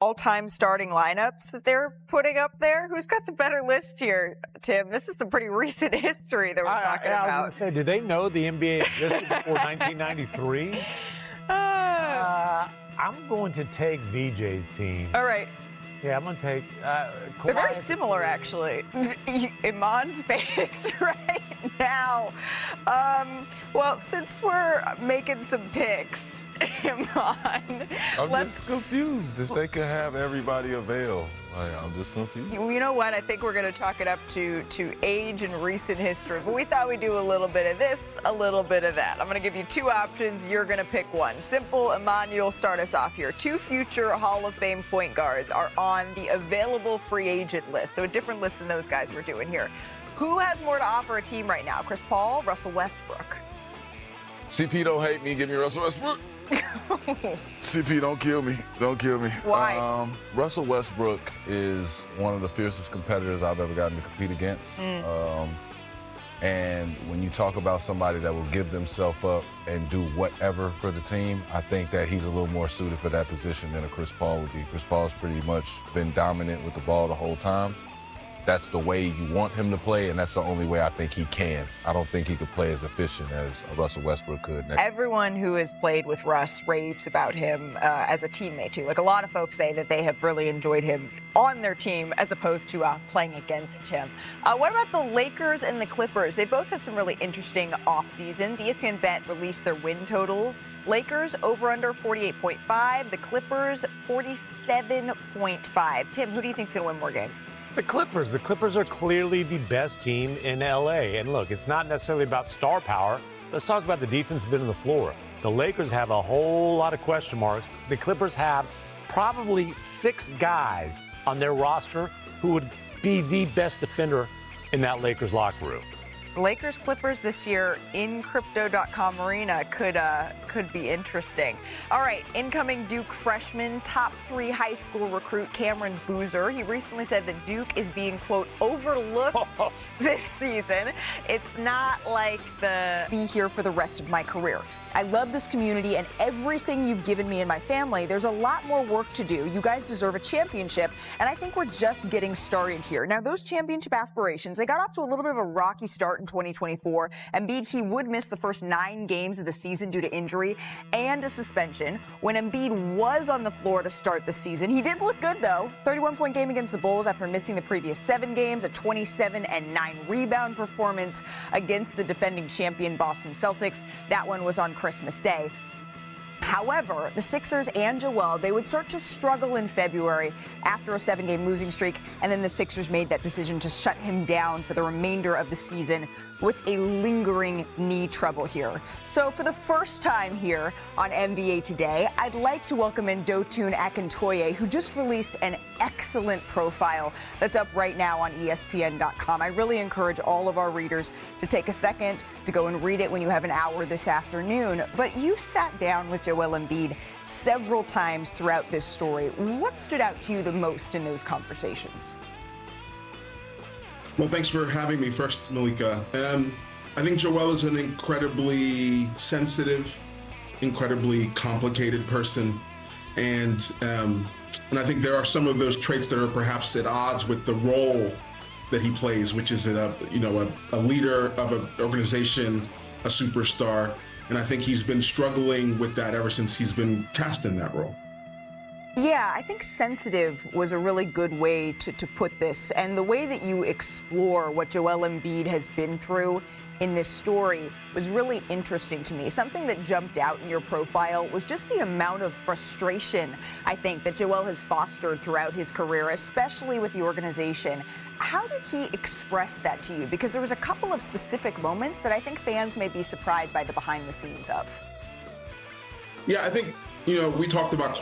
all-time starting lineups that they're putting up there? Who's got the better list here, Tim? This is some pretty recent history that we're talking about. I was going to say, do they know the NBA existed before 1993? I'm going to take VJ's team. All right. Yeah, I'm going to take They're very similar, actually. Iman's face right now. Well, since we're making some picks, Iman. I'm just confused if they could have everybody avail. I'm just confused. You know what? I think we're going to chalk it up to age and recent history. But we thought we'd do a little bit of this, a little bit of that. I'm going to give you two options. You're going to pick one. Simple. Iman, you'll start us off here. Two future Hall of Fame point guards are on the available free agent list. So a different list than those guys we're doing here. Who has more to offer a team right now? Chris Paul, Russell Westbrook? CP, don't hate me. Give me Russell Westbrook. CP, don't kill me. Don't kill me. Why? Russell Westbrook is one of the fiercest competitors I've ever gotten to compete against. And when you talk about somebody that will give themselves up and do whatever for the team, I think that he's a little more suited for that position than a Chris Paul would be. Chris Paul's pretty much been dominant with the ball the whole time. That's the way you want him to play, and that's the only way I think he can. I don't think he could play as efficient as Russell Westbrook could. Everyone who has played with Russ raves about him as a teammate, too. Like, a lot of folks say that they have really enjoyed him on their team as opposed to playing against him. What about the Lakers and the Clippers? They both had some really interesting off seasons. ESPN Bet released their win totals. Lakers over under 48.5. The Clippers 47.5. Tim, who do you think is going to win more games? The Clippers. The Clippers are clearly the best team in L.A. And look, it's not necessarily about star power. Let's talk about the defensive end of the floor. The Lakers have a whole lot of question marks. The Clippers have probably 6 guys on their roster who would be the best defender in that Lakers locker room. Lakers Clippers this year in Crypto.com Arena could be interesting. All right, incoming Duke freshman, top 3 high school recruit Cameron Boozer. He recently said that Duke is being, quote, overlooked this season. It's not like the be here for the rest of my career. I love this community and everything you've given me and my family. There's a lot more work to do. You guys deserve a championship, and I think we're just getting started here. Now, those championship aspirations, they got off to a little bit of a rocky start in 2024. Embiid, he would miss the first 9 games of the season due to injury and a suspension. When Embiid was on the floor to start the season, he did look good, though. 31-point game against the Bulls after missing the previous 7 games, a 27 and 9 rebound performance against the defending champion Boston Celtics. That one was on Christmas Day. However, the Sixers and Joel, they would start to struggle in February after a 7-game losing streak, and then the Sixers made that decision to shut him down for the remainder of the season with a lingering knee trouble here. So for the first time here on NBA Today, I'd like to welcome in Dotun Akintoye, who just released an excellent profile that's up right now on ESPN.com. I really encourage all of our readers to take a second to go and read it when you have an hour this afternoon. But you sat down with Joel Embiid several times throughout this story. What stood out to you the most in those conversations? Well, thanks for having me first, Malika. I think Joel is an incredibly sensitive, incredibly complicated person. And I think there are some of those traits that are perhaps at odds with the role that he plays, which is a leader of an organization, a superstar. And I think he's been struggling with that ever since he's been cast in that role. Yeah, I think sensitive was a really good way to put this. And the way that you explore what Joel Embiid has been through in this story was really interesting to me. Something that jumped out in your profile was just the amount of frustration, I think, that Joel has fostered throughout his career, especially with the organization. How did he express that to you? Because there was a couple of specific moments that I think fans may be surprised by the behind the scenes of. Yeah, I think, we talked about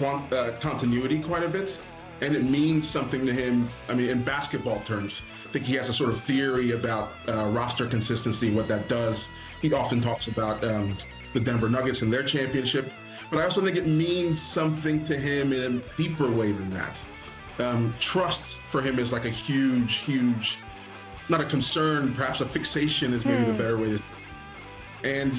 continuity quite a bit, and it means something to him. I mean, in basketball terms, I think he has a sort of theory about roster consistency, what that does. He often talks about the Denver Nuggets and their championship, but I also think it means something to him in a deeper way than that. Trust for him is like a huge, not a concern, perhaps a fixation is maybe the better way to. And,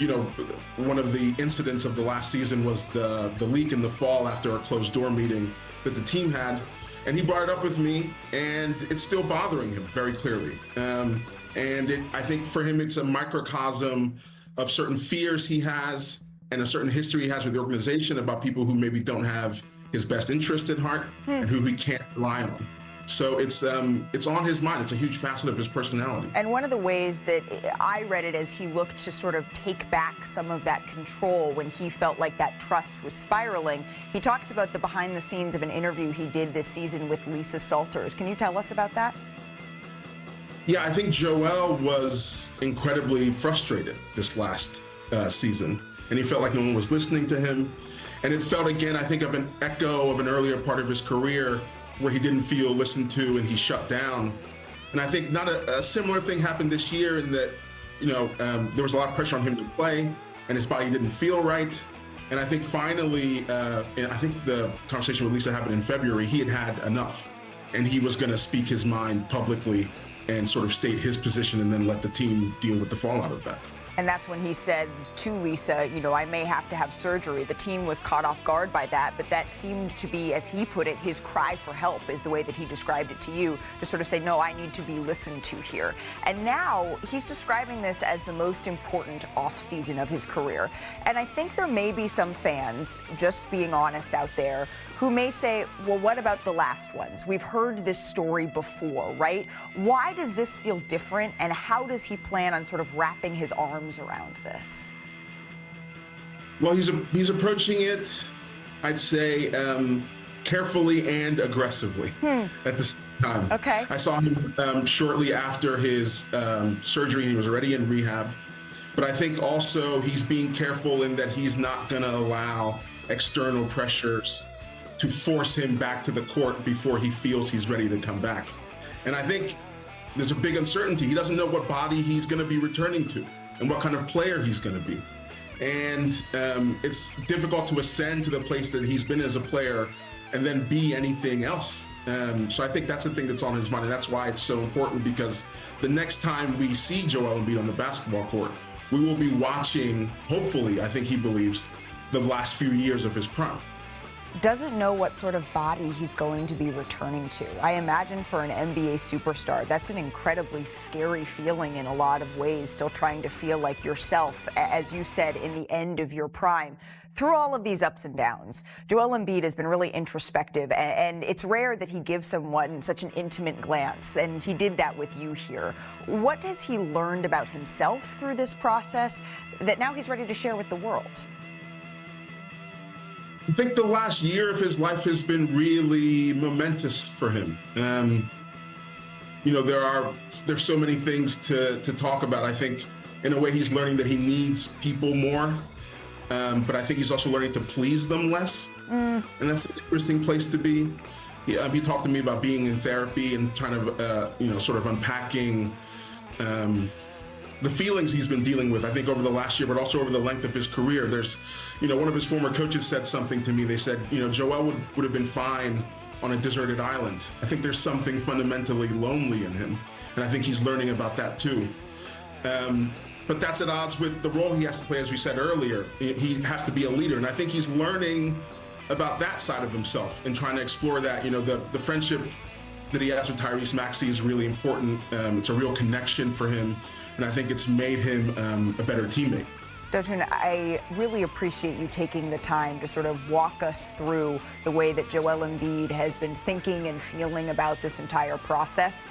one of the incidents of the last season was the leak in the fall after a closed door meeting that the team had. And he brought it up with me, and it's still bothering him very clearly. I think for him, it's a microcosm of certain fears he has and a certain history he has with the organization about people who maybe don't have his best interest at heart and who he can't rely on. So it's on his mind. It's a huge facet of his personality. And one of the ways that I read it is he looked to sort of take back some of that control when he felt like that trust was spiraling. He talks about the behind the scenes of an interview he did this season with Lisa Salters. Can you tell us about that? Yeah, I think Joel was incredibly frustrated this last season, and he felt like no one was listening to him. And it felt, again, I think, of an echo of an earlier part of his career where he didn't feel listened to and he shut down. And I think not a similar thing happened this year in that, there was a lot of pressure on him to play and his body didn't feel right. And I think finally, and I think the conversation with Lisa happened in February, he had enough and he was going to speak his mind publicly and sort of state his position and then let the team deal with the fallout of that. And that's when he said to Lisa, I may have to have surgery. The team was caught off guard by that, but that seemed to be, as he put it, his cry for help is the way that he described it to you, to sort of say, no, I need to be listened to here. And now he's describing this as the most important offseason of his career. And I think there may be some fans, just being honest out there, who may say, well, what about the last ones? We've heard this story before, right? Why does this feel different, and how does he plan on sort of wrapping his arms around this? Well, he's approaching it, I'd say, carefully and aggressively at the same time. Okay. I saw him shortly after his surgery, and he was already in rehab. But I think also he's being careful in that he's not going to allow external pressures to force him back to the court before he feels he's ready to come back. And I think there's a big uncertainty. He doesn't know what body he's going to be returning to and what kind of player he's going to be. And it's difficult to ascend to the place that he's been as a player and then be anything else. So I think that's the thing that's on his mind, and that's why it's so important, because the next time we see Joel Embiid on the basketball court, we will be watching, hopefully, I think he believes, the last few years of his prime. Doesn't know what sort of body he's going to be returning to. I imagine for an NBA superstar, that's an incredibly scary feeling in a lot of ways, still trying to feel like yourself, as you said, in the end of your prime. Through all of these ups and downs, Joel Embiid has been really introspective, and it's rare that he gives someone such an intimate glance, and he did that with you here. What has he learned about himself through this process that now he's ready to share with the world? I think the last year of his life has been really momentous for him. There's so many things to talk about. I think in a way he's learning that he needs people more, but I think he's also learning to please them less. And that's an interesting place to be. He talked to me about being in therapy and trying to, sort of unpacking the feelings he's been dealing with, I think, over the last year, but also over the length of his career. There's, one of his former coaches said something to me. They said, Joel would have been fine on a deserted island. I think there's something fundamentally lonely in him, and I think he's learning about that too. But that's at odds with the role he has to play, as we said earlier. He has to be a leader, and I think he's learning about that side of himself and trying to explore that. The friendship that he has with Tyrese Maxey is really important. It's a real connection for him, and I think it's made him a better teammate. Dotun, I really appreciate you taking the time to sort of walk us through the way that Joel Embiid has been thinking and feeling about this entire process.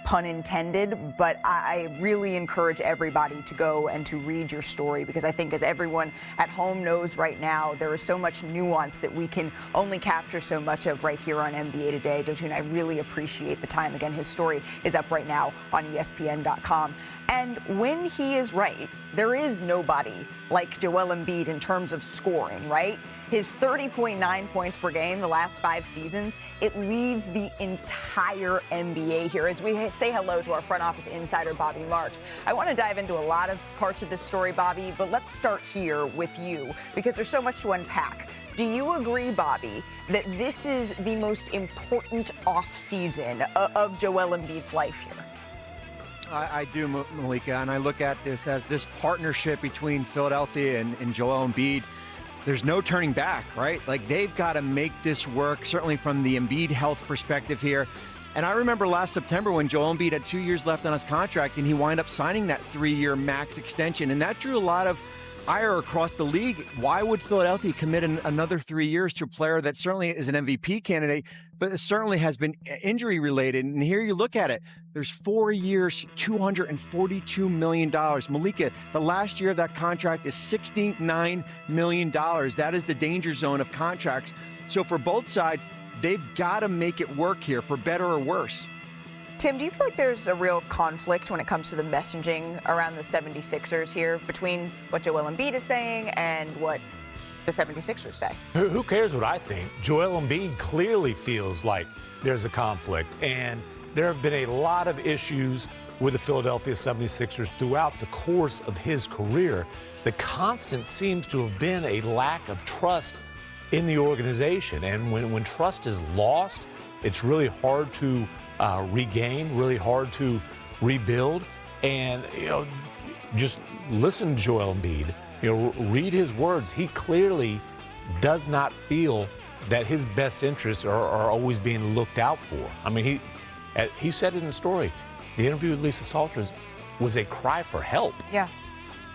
Pun intended, but I really encourage everybody to go and to read your story, because I think, as everyone at home knows right now, there is so much nuance that we can only capture so much of right here on NBA Today. Dotun, I really appreciate the time. Again, his story is up right now on ESPN.com. And when he is right, there is nobody like Joel Embiid in terms of scoring, right? His 30.9 points per game the last 5 seasons, it leads the entire NBA here. As we say hello to our front office insider, Bobby Marks, I want to dive into a lot of parts of this story, Bobby, but let's start here with you, because there's so much to unpack. Do you agree, Bobby, that this is the most important offseason of Joel Embiid's life here? I do, Malika, and I look at this as this partnership between Philadelphia and Joel Embiid. there's no turning back, right? Like, they've got to make this work, certainly from the Embiid health perspective here. And I remember last September when Joel Embiid had 2 years left on his contract, and he wound up signing that 3-year max extension, and that drew a lot of ire across the league. Why would Philadelphia commit another 3 years to a player that certainly is an MVP candidate, but it certainly has been injury related? And here you look at it. There's 4 years, $242 million. Malika, the last year of that contract is $69 million. That is the danger zone of contracts. So for both sides, they've got to make it work here, for better or worse. Tim, do you feel like there's a real conflict when it comes to the messaging around the 76ers here between what Joel Embiid is saying and what the 76ers say? Who cares what I think? Joel Embiid clearly feels like there's a conflict, and there have been a lot of issues with the Philadelphia 76ers throughout the course of his career. The constant seems to have been a lack of trust in the organization, and when trust is lost, it's really hard to regain, really hard to rebuild. And just listen to Joel Embiid, read his words. He clearly does not feel that his best interests are always being looked out for. I mean, he said it in the story. The interview with Lisa Salters was a cry for help. Yeah,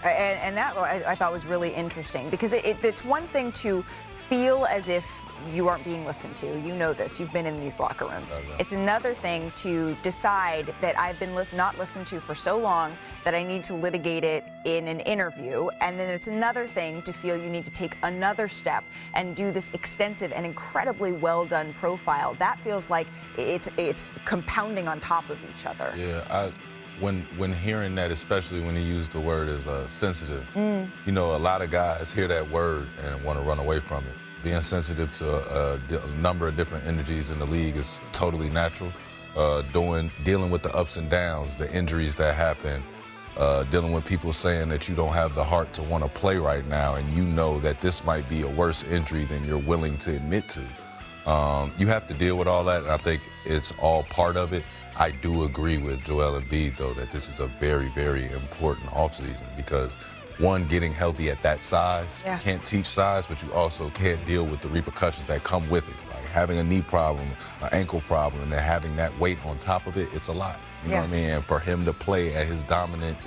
and that I thought was really interesting, because it's one thing to feel as if you aren't being listened to. You know this. You've been in these locker rooms. It's another thing to decide that I've been not listened to for so long that I need to litigate it in an interview. And then it's another thing to feel you need to take another step and do this extensive and incredibly well done profile. That feels like it's compounding on top of each other. Yeah, when hearing that, especially when he used the word as sensitive, a lot of guys hear that word and want to run away from it. Being sensitive to a number of different energies in the league is totally natural. Dealing with the ups and downs, the injuries that happen, dealing with people saying that you don't have the heart to want to play right now, and you know that this might be a worse injury than you're willing to admit to. You have to deal with all that, and I think it's all part of it. I do agree with Joel Embiid, though, that this is a very, very important offseason, because one, getting healthy at that size, you can't teach size, but you also can't deal with the repercussions that come with it. Like having a knee problem, an ankle problem, and then having that weight on top of it, it's a lot. You know what I mean? And for him to play at his dominant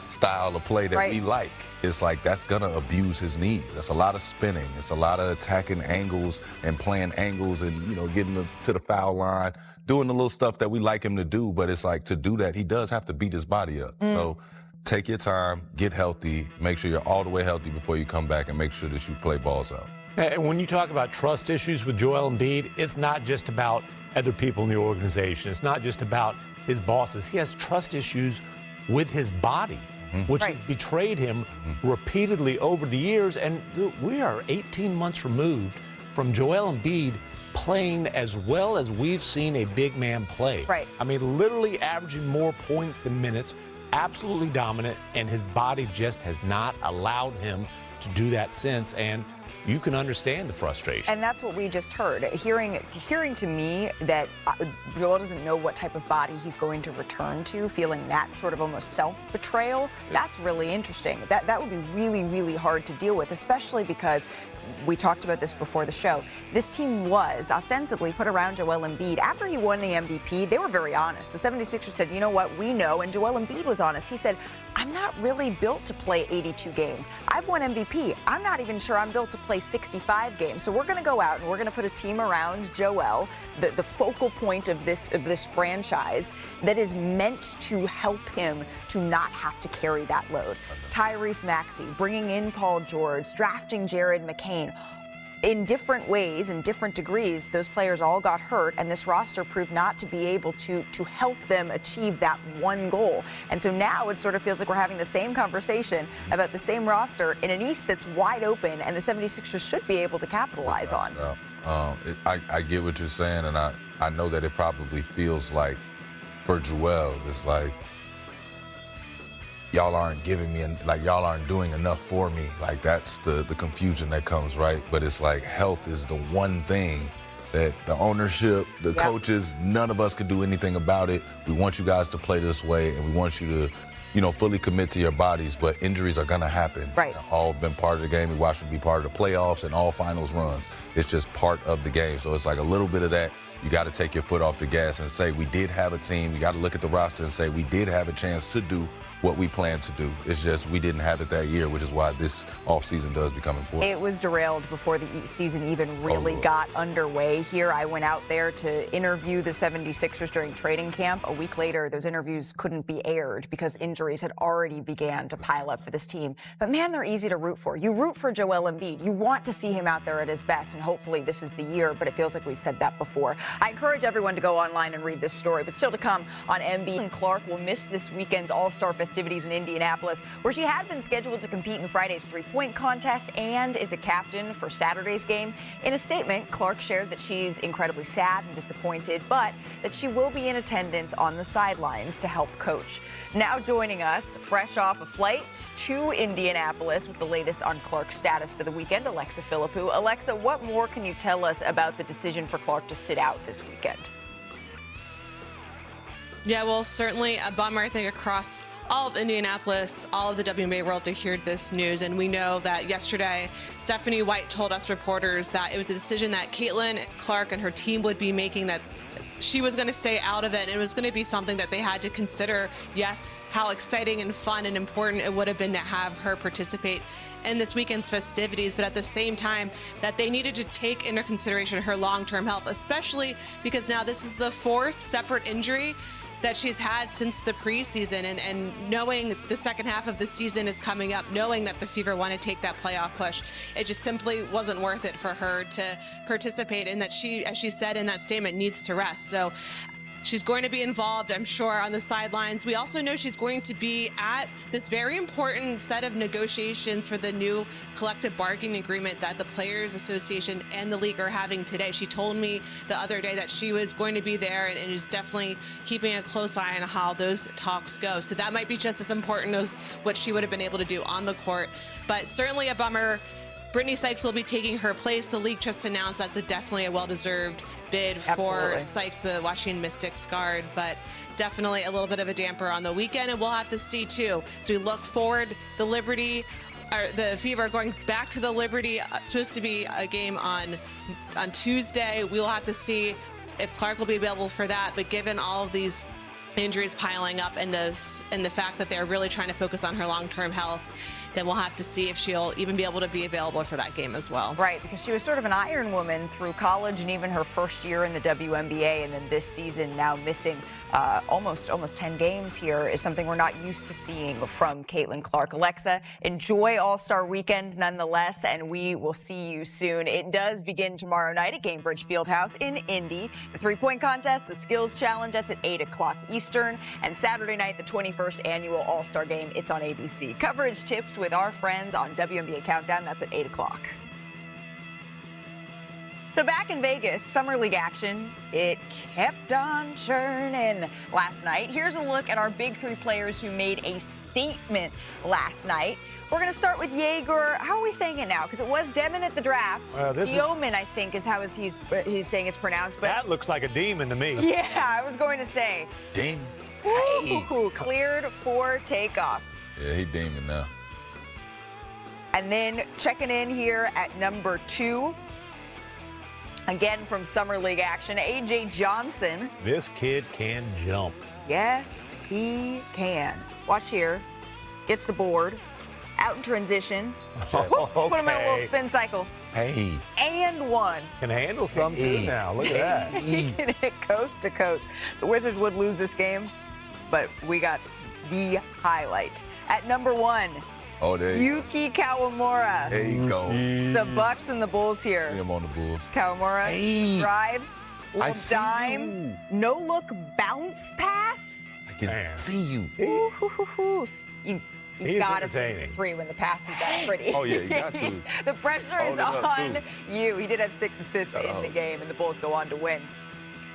style of play that we like, it's like that's going to abuse his knees. That's a lot of spinning. It's a lot of attacking angles and playing angles and, getting to the foul line, doing the little stuff that we like him to do. But it's like, to do that, he does have to beat his body up. So take your time, get healthy, make sure you're all the way healthy before you come back, and make sure that you play balls out. And when you talk about trust issues with Joel Embiid, it's not just about other people in the organization. It's not just about his bosses. He has trust issues with his body, which has betrayed him repeatedly over the years. And we are 18 months removed from Joel Embiid playing as well as we've seen a big man play. I mean, literally averaging more points than minutes, absolutely dominant, and his body just has not allowed him to do that since. And you can understand the frustration. And that's what we just heard. Hearing to me that Joel doesn't know what type of body he's going to return to, feeling that sort of almost self-betrayal, that's really interesting. That would be really, really hard to deal with, especially because we talked about this before the show. This team was ostensibly put around Joel Embiid. After he won the MVP, they were very honest. The 76ers said, you know what, we know. And Joel Embiid was honest. He said, I'm not really built to play 82 games. I've won MVP. I'm not even sure I'm built to play 65 games. So we're going to go out and we're going to put a team around Joel, the focal point of this franchise that is meant to help him to not have to carry that load. Tyrese Maxey, bringing in Paul George, drafting Jared McCain. In different ways, in different degrees, those players all got hurt, and this roster proved not to be able to help them achieve that one goal. And so now it sort of feels like we're having the same conversation about the same roster in an East that's wide open, and the 76ers should be able to capitalize on. I get what you're saying, and I know that it probably feels like, for Joel, it's like, y'all aren't giving me, y'all aren't doing enough for me. Like, that's the confusion that comes, right? But it's like, health is the one thing that the ownership, the coaches, none of us could do anything about it. We want you guys to play this way, and we want you to fully commit to your bodies, but injuries are going to happen. Right. All been part of the game. We watched them be part of the playoffs and all finals runs. It's just part of the game. So it's like a little bit of that. You got to take your foot off the gas and say, we did have a team. You got to look at the roster and say, we did have a chance to do what we planned to do. It's just we didn't have it that year, which is why this offseason does become important. It was derailed before the season even really got underway here. I went out there to interview the 76ers during training camp. A week later, those interviews couldn't be aired because injuries had already began to pile up for this team. But man, they're easy to root for. You root for Joel Embiid. You want to see him out there at his best, and hopefully this is the year, but it feels like we've said that before. I encourage everyone to go online and read this story, but still to come on Embiid. And Clark will miss this weekend's All-Star festivities in Indianapolis, where she had been scheduled to compete in Friday's three-point contest and is a captain for Saturday's game. In a statement, Clark shared that she's incredibly sad and disappointed, but that she will be in attendance on the sidelines to help coach. Now joining us, fresh off a flight to Indianapolis with the latest on Clark's status for the weekend, Alexa Philippou. Alexa, what more can you tell us about the decision for Clark to sit out this weekend? Yeah, well, certainly a bummer, I think, across all of Indianapolis, all of the WNBA world to hear this news. And we know that yesterday, Stephanie White told us reporters that it was a decision that Caitlin Clark and her team would be making, that she was going to stay out of it. And it was going to be something that they had to consider. Yes, how exciting and fun and important it would have been to have her participate in this weekend's festivities, but at the same time that they needed to take into consideration her long-term health, especially because now this is the fourth separate injury that she's had since the preseason, and knowing the second half of the season is coming up, knowing that the Fever want to take that playoff push, it just simply wasn't worth it for her to participate, and that she, as she said in that statement, needs to rest. So she's going to be involved, I'm sure, on the sidelines. We also know she's going to be at this very important set of negotiations for the new collective bargaining agreement that the Players Association and the league are having today. She told me the other day that she was going to be there and is definitely keeping a close eye on how those talks go. So that might be just as important as what she would have been able to do on the court. But certainly a bummer. Brittany Sykes will be taking her place. The league just announced that's definitely a well-deserved bid for Sykes, the Washington Mystics guard, but definitely a little bit of a damper on the weekend, and we'll have to see too. So we look forward. The Fever are going back to the Liberty. It's supposed to be a game on Tuesday. We will have to see if Clark will be available for that. But given all of these injuries piling up and the fact that they're really trying to focus on her long-term health, then we'll have to see if she'll even be able to be available for that game as well. Right, because she was sort of an iron woman through college and even her first year in the WNBA, and then this season now missing almost 10 games here is something we're not used to seeing from Caitlin Clark. Alexa, enjoy All-Star Weekend nonetheless, and we will see you soon. It does begin tomorrow night at Gainbridge Fieldhouse in Indy. The three-point contest, the skills challenge, that's at 8 o'clock Eastern, and Saturday night, the 21st annual All-Star Game, it's on ABC. Coverage tips with our friends on WNBA Countdown, that's at 8 o'clock. So back in Vegas, Summer League action, it kept on churning last night. Here's a look at our big three players who made a statement last night. We're going to start with Jaeger. How are we saying it now? Because it was Demon at the draft. Dioman, I think, is how he's saying it's pronounced. But that looks like a demon to me. Yeah, I was going to say. Demon. Ooh, cleared for takeoff. Yeah, he demon now. And then checking in here at number 2. Again from Summer League action, A.J. Johnson. This kid can jump. Yes, he can. Watch here. Gets the board. Out in transition. Okay. Put him in a little spin cycle. Hey. And one. Can handle some too now. Look at that. He can hit coast to coast. The Wizards would lose this game, but we got the highlight. At number 1. Oh, there you Yuki Kawamura. There you go. The Bucks and the Bulls here. Him on the Bulls. Kawamura drives, little dime, no-look bounce pass. I can see you. You gotta see the 3 when the pass is that pretty. Oh, yeah, you got to. The pressure is on you. He did have 6 assists in the game, and the Bulls go on to win.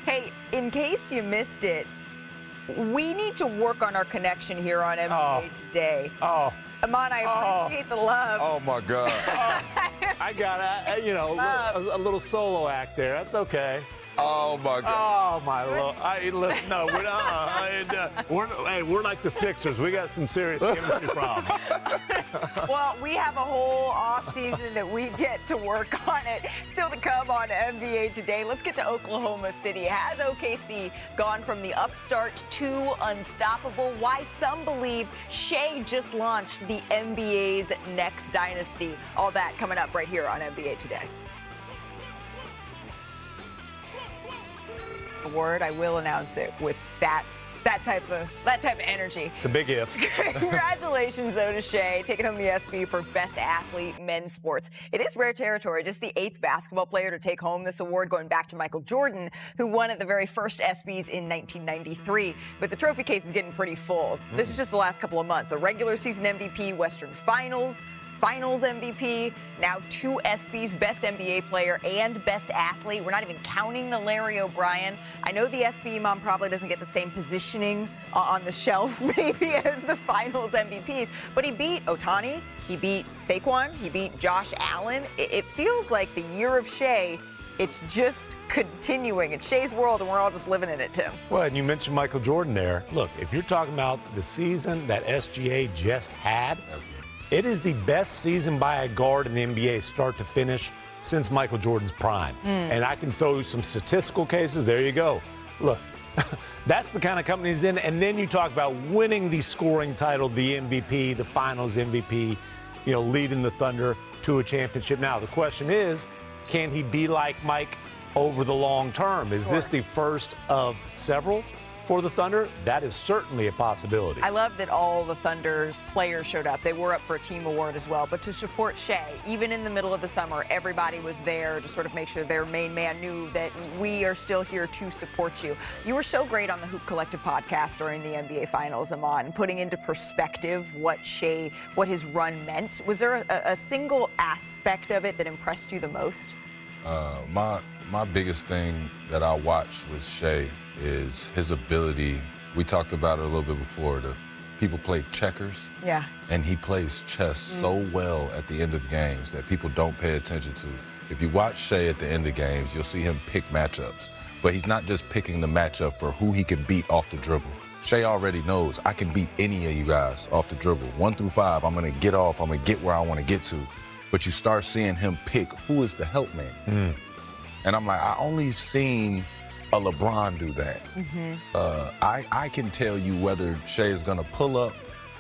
Hey, in case you missed it, we need to work on our connection here on NBA Today. Amon, I appreciate the love. Oh, my God. I got a little solo act there. That's okay. Oh my God. Oh my Lord! No, we're not. We're like the Sixers. We got some serious chemistry problems. Well, we have a whole off season that we get to work on it. Still to come on NBA Today. Let's get to Oklahoma City. Has OKC gone from the upstart to unstoppable? Why some believe Shea just launched the NBA's next dynasty. All that coming up right here on NBA Today. Award, I will announce it with that type of energy. It's a big if. Congratulations, though, to Shea, taking home the ESPY for Best Athlete Men's Sports. It is rare territory, just the 8th basketball player to take home this award, going back to Michael Jordan, who won at the very first ESPYs in 1993. But the trophy case is getting pretty full. This is just the last couple of months. A regular season MVP, Western Finals MVP, now 2 ESPYs, Best NBA Player and Best Athlete. We're not even counting the Larry O'Brien. I know the ESPY mom probably doesn't get the same positioning on the shelf maybe as the Finals MVPs, but he beat Ohtani, he beat Saquon, he beat Josh Allen. It feels like the year of Shea, it's just continuing. It's Shea's world, and we're all just living in it, Tim. Well, and you mentioned Michael Jordan there. Look, if you're talking about the season that SGA just had, it is the best season by a guard in the NBA start to finish since Michael Jordan's prime. And I can throw you some statistical cases. There you go. Look, that's the kind of company he's in. And then you talk about winning the scoring title, the MVP, the Finals MVP, leading the Thunder to a championship. Now, the question is, can he be like Mike over the long term? Is this the first of several for the Thunder? That is certainly a possibility. I love that all the Thunder players showed up. They were up for a team award as well. But to support Shea, even in the middle of the summer, everybody was there to sort of make sure their main man knew that we are still here to support you. You were so great on the Hoop Collective podcast during the NBA Finals, Amon, putting into perspective what his run meant. Was there a single aspect of it that impressed you the most? My biggest thing that I watched with Shea is his ability. We talked about it a little bit before. People play checkers. Yeah. And he plays chess so well at the end of games that people don't pay attention to. If you watch Shea at the end of games, you'll see him pick matchups. But he's not just picking the matchup for who he can beat off the dribble. Shea already knows I can beat any of you guys off the dribble. 1 through 5, I'm going to get off. I'm going to get where I want to get to. But you start seeing him pick who is the help man. And I'm like, I only seen a LeBron do that. I can tell you whether Shea is going to pull up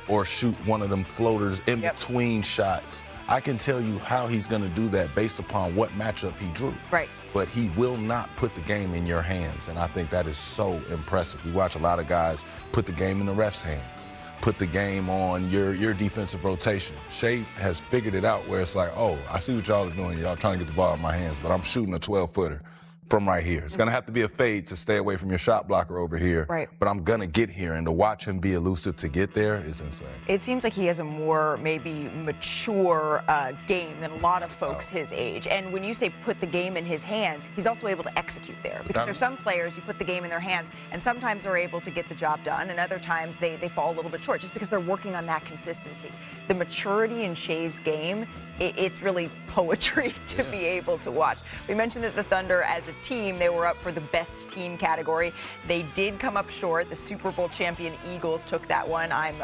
or shoot one of them floaters in between shots. I can tell you how he's going to do that based upon what matchup he drew. Right. But he will not put the game in your hands, and I think that is so impressive. We watch a lot of guys put the game in the ref's hands, put the game on your defensive rotation. Shea has figured it out where it's like, oh, I see what y'all are doing. Y'all trying to get the ball in my hands, but I'm shooting a 12-footer from right here. It's going to have to be a fade to stay away from your shot blocker over here. Right. But I'm going to get here, and to watch him be elusive to get there is insane. It seems like he has a more maybe mature game than a lot of folks his age. And when you say put the game in his hands, he's also able to execute there. Because there's some players, you put the game in their hands, and sometimes they're able to get the job done, and other times they fall a little bit short just because they're working on that consistency. The maturity in Shea's game, it's really poetry to be able to watch. We mentioned that the Thunder, as a team, they were up for the best team category. They did come up short. The Super Bowl champion Eagles took that one. I'm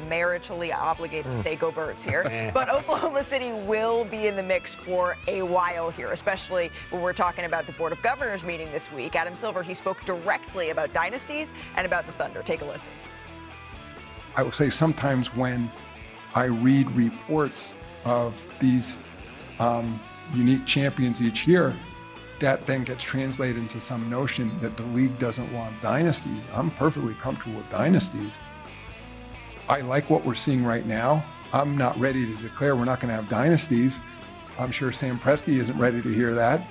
maritally obligated to say go Birds here. But Oklahoma City will be in the mix for a while here, especially when we're talking about the Board of Governors meeting this week. Adam Silver, he spoke directly about dynasties and about the Thunder. Take a listen. I will say sometimes when I read reports of these unique champions each year, that then gets translated into some notion that the league doesn't want dynasties. I'm perfectly comfortable with dynasties. I like what we're seeing right now. I'm not ready to declare we're not going to have dynasties. I'm sure Sam Presti isn't ready to hear that.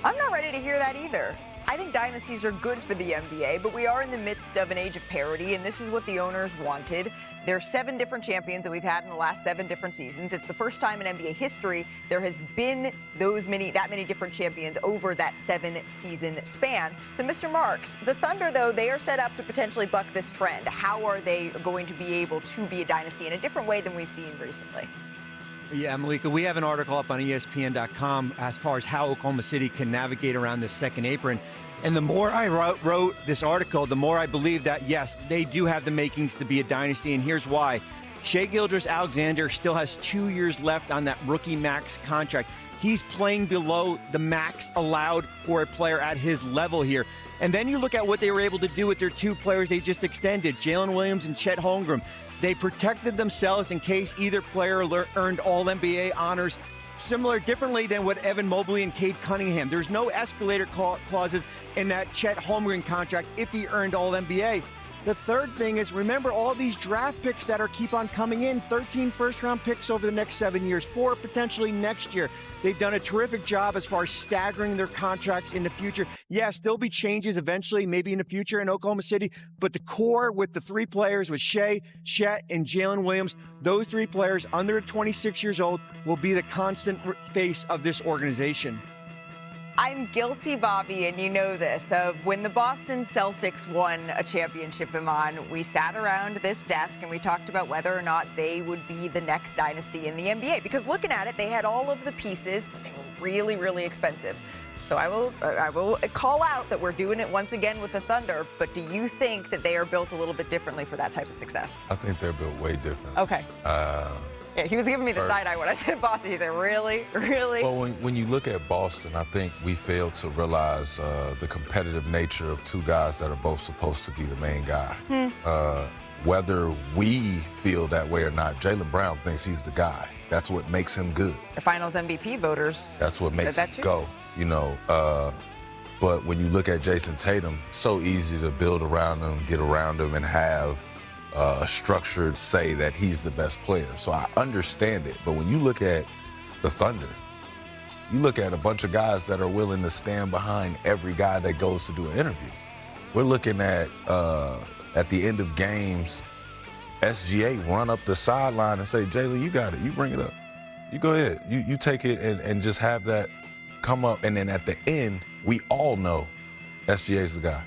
I'm not ready to hear that either. I think dynasties are good for the NBA, but we are in the midst of an age of parity, and this is what the owners wanted. There are 7 different champions that we've had in the last 7 different seasons. It's the first time in NBA history there has been that many different champions over that 7-season span. So, Mr. Marks, the Thunder, though, they are set up to potentially buck this trend. How are they going to be able to be a dynasty in a different way than we've seen recently? Yeah, Malika, we have an article up on ESPN.com as far as how Oklahoma City can navigate around this second apron. And the more I wrote this article, the more I believe that, yes, they do have the makings to be a dynasty, and here's why. Shai Gilgeous-Alexander still has 2 years left on that rookie max contract. He's playing below the max allowed for a player at his level here. And then you look at what they were able to do with their 2 players they just extended, Jalen Williams and Chet Holmgren. They protected themselves in case either player earned All-NBA honors, differently than what Evan Mobley and Cade Cunningham. There's no escalator clauses in that Chet Holmgren contract if he earned All-NBA. The third thing is, remember all these draft picks that keep on coming in, 13 first-round picks over the next 7 years, 4 potentially next year. They've done a terrific job as far as staggering their contracts in the future. Yes, there'll be changes eventually, maybe in the future in Oklahoma City, but the core with the 3 players, with Shai, Chet, and Jalen Williams, those 3 players under 26 years old will be the constant face of this organization. I'm guilty, Bobby, and you know this, of when the Boston Celtics won a championship, Iman, we sat around this desk and we talked about whether or not they would be the next dynasty in the NBA. Because looking at it, they had all of the pieces, but they were really, really expensive. So I will call out that we're doing it once again with the Thunder, but do you think that they are built a little bit differently for that type of success? I think they're built way different. Okay. Yeah, he was giving me the side eye when I said Boston. He said, really? Really? Well, when you look at Boston, I think we failed to realize the competitive nature of 2 guys that are both supposed to be the main guy. Whether we feel that way or not, Jaylen Brown thinks he's the guy. That's what makes him good. The Finals MVP voters. That's what makes him go, you know. But when you look at Jason Tatum, so easy to build around him, get around him, and have a structured say that he's the best player. So I understand it. But when you look at the Thunder, you look at a bunch of guys that are willing to stand behind every guy that goes to do an interview. We're looking at the end of games, SGA run up the sideline and say, Jaylen, you got it. You bring it up. You go ahead. You take it and just have that come up. And then at the end, we all know SGA's the guy.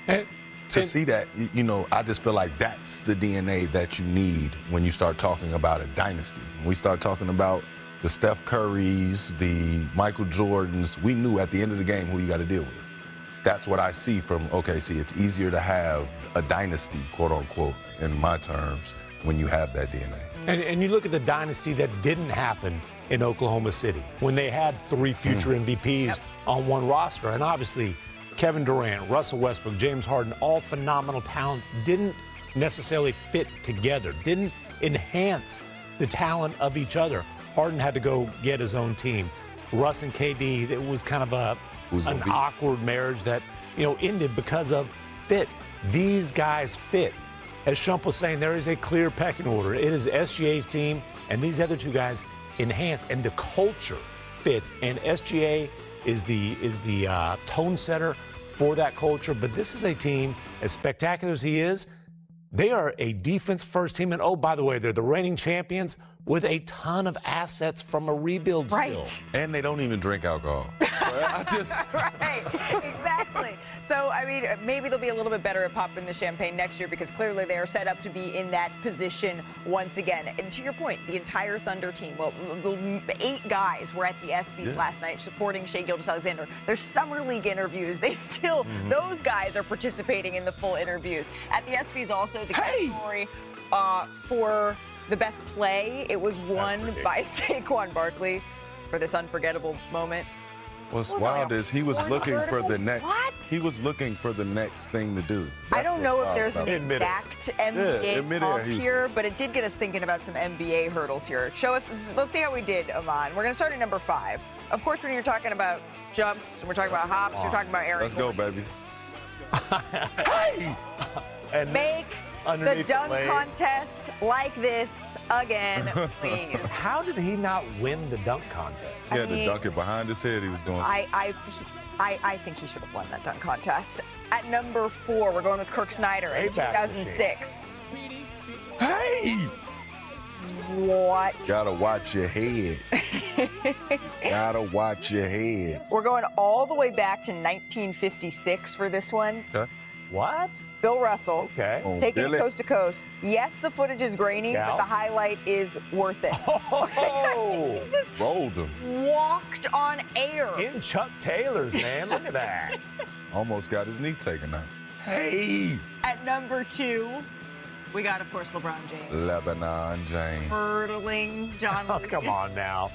And to see that, you know, I just feel like that's the DNA that you need when you start talking about a dynasty. When we start talking about the Steph Currys, the Michael Jordans, we knew at the end of the game who you got to deal with. That's what I see from OKC. It's easier to have a dynasty, quote unquote, in my terms, when you have that DNA. And you look at the dynasty that didn't happen in Oklahoma City when they had 3 future MVPs on one roster. And obviously, Kevin Durant, Russell Westbrook, James Harden, all phenomenal talents, didn't necessarily fit together, didn't enhance the talent of each other. Harden had to go get his own team. Russ and KD, it was kind of an awkward marriage that, you know, ended because of fit. These guys fit. As Shump was saying, there is a clear pecking order. It is SGA's team, and these other 2 guys enhance, and the culture fits. And SGA is the tone setter for that culture. But this is a team, as spectacular as he is, they are a defense-first team. And, oh, by the way, they're the reigning champions with a ton of assets from a rebuild still. And they don't even drink alcohol. Right, exactly. So, I mean, maybe they'll be a little bit better at popping the champagne next year because clearly they are set up to be in that position once again. And to your point, the entire Thunder team, well, the 8 guys were at the ESPYs last night supporting Shai Gilgeous-Alexander. Their summer league interviews, they still, those guys are participating in the full interviews. At the ESPYs also, the category for the best play, it was won by Saquon Barkley for this unforgettable moment. What's wild is he was looking for the next. He was looking for the next thing to do. I don't know if there's an exact NBA comp here, but it did get us thinking about some NBA hurdles here. Show us. Let's see how we did, Iman. We're going to start at number 5. Of course, when you're talking about jumps, we're talking about hops, you're talking about Aaron. Let's go, baby. And make the dunk contest like this again, please. How did he not win the dunk contest? He had to dunk it behind his head. He was doing. I think he should have won that dunk contest. At number 4, we're going with Kirk Snyder in 2006. Hey! What? Gotta watch your head. Gotta watch your head. We're going all the way back to 1956 for this one. Okay. What? Bill Russell. Okay. Oh, Taking Billy. it coast to coast. Yes, the footage is grainy, Yeah. but the highlight is worth it. Oh, He just Rolled him. walked on air. in Chuck Taylor's, man. Look at that. Almost got his knee taken out. Hey! At number 2, we got, of course, LeBron James. Lebanon James. Hurdling John Oh, Lucas. come on now.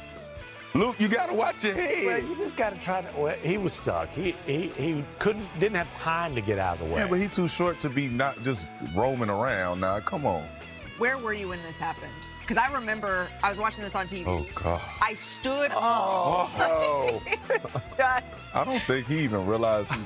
Luke, you got to watch your Well, head. you just got to try to. Well, he was stuck. He didn't have time to get out of the way. Yeah, but he's too short to be not just roaming around now. Come on. Where were you when this happened? Because I remember I was watching this on TV. Oh, God. I stood up. Oh, Just, I don't think he even realized he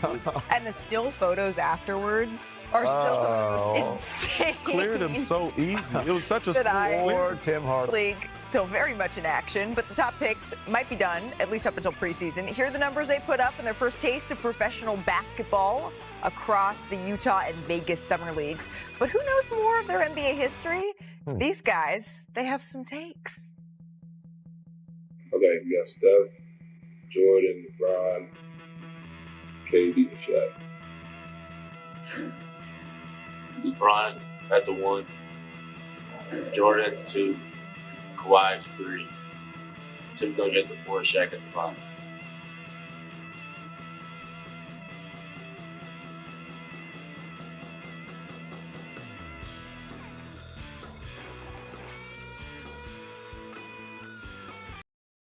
and the still photos afterwards are still some of the most insane. cleared him so easy. It was such a That I- smooth Poor Tim Hardaway. League still very much in action, but the top picks might be done, at least up until preseason. Here are the numbers they put up in their first taste of professional basketball across the Utah and Vegas summer leagues. But who knows more of their NBA history? These guys, they have some takes. Okay, we got Steph, Jordan, LeBron, KD, and Shaq. LeBron at the 1, Jordan at the 2, Kawhi at the 3, Tim Duncan at the 4, Shaq at the 5.